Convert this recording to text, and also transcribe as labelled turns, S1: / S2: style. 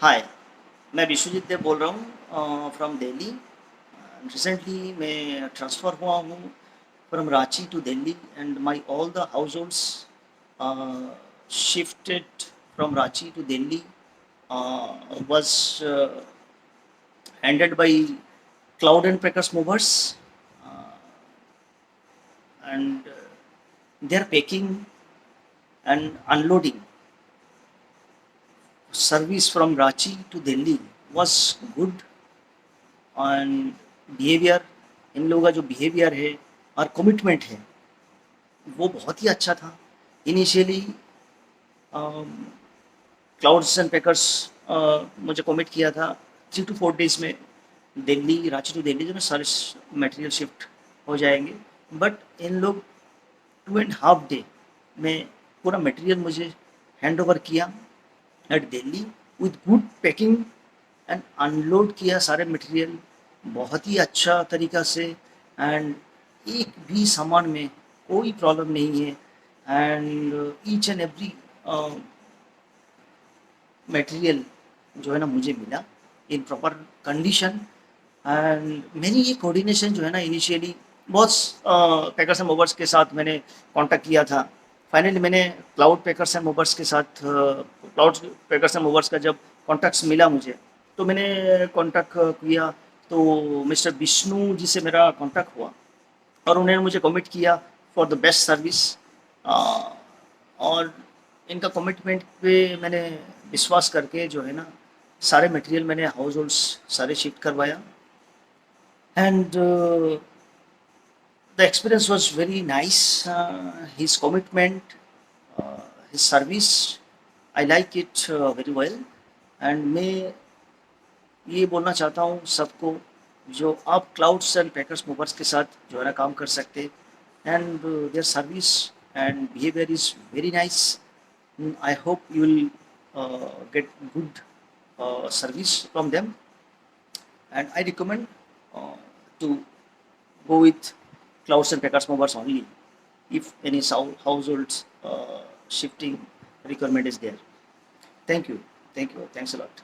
S1: हाय, मैं विश्वजीत देव बोल रहा हूँ फ्रॉम दिल्ली। रिसेंटली मैं ट्रांसफ़र हुआ हूँ from Ranchi to Delhi and my all the households shifted from Ranchi to Delhi was handled by cloud and packers movers, and they are packing and unloading. Service from Ranchi to Delhi was good, and behaviour, इन लोगों का जो behaviour है और commitment है वो बहुत ही अच्छा था। इनिशियली क्लाउड्स एंड पैकर्स मुझे कमिट किया था 3 to 4 days में दिल्ली, रांची टू दिल्ली जो ना सारे मटेरियल शिफ्ट हो जाएंगे, बट इन लोग 2.5 day में पूरा मटेरियल मुझे हैंड ओवर किया at Delhi with good packing and unload किया सारे मटेरियल बहुत ही अच्छा तरीका से। एंड एक भी सामान में कोई प्रॉब्लम नहीं है, and each and every material जो है ना मुझे मिला इन प्रॉपर कंडीशन। एंड मेरी ये कोऑर्डिनेशन जो है ना इनिशियली बहुत पैकर्स एंड मूवर्स के साथ मैंने कांटेक्ट किया था। फाइनली मैंने क्लाउड पैकर्स एंड मूवर्स के साथ क्लाउड पैकर्स एंड मूवर्स का जब कॉन्टैक्ट्स मिला मुझे तो मैंने कांटेक्ट किया, तो मिस्टर विष्णु जी से मेरा कांटेक्ट हुआ और उन्होंने मुझे कमिट किया फॉर द बेस्ट सर्विस। और इनका कमिटमेंट पे मैंने विश्वास करके जो है ना सारे मटेरियल मैंने हाउस होल्ड्स सारे शिफ्ट करवाया, and the experience was very nice. His commitment, his service, I like it very well. And मैं ये बोलना चाहता हूँ सबको जो आप क्लाउड्स एंड पैकर्स मूवर्स के साथ जो है ना काम कर सकते, and their service and behaviour is very nice. I hope you will get good service from them, and I recommend to go with clouds and packers movers only if any households shifting requirement is there. Thank you. Thank you. Thanks a lot.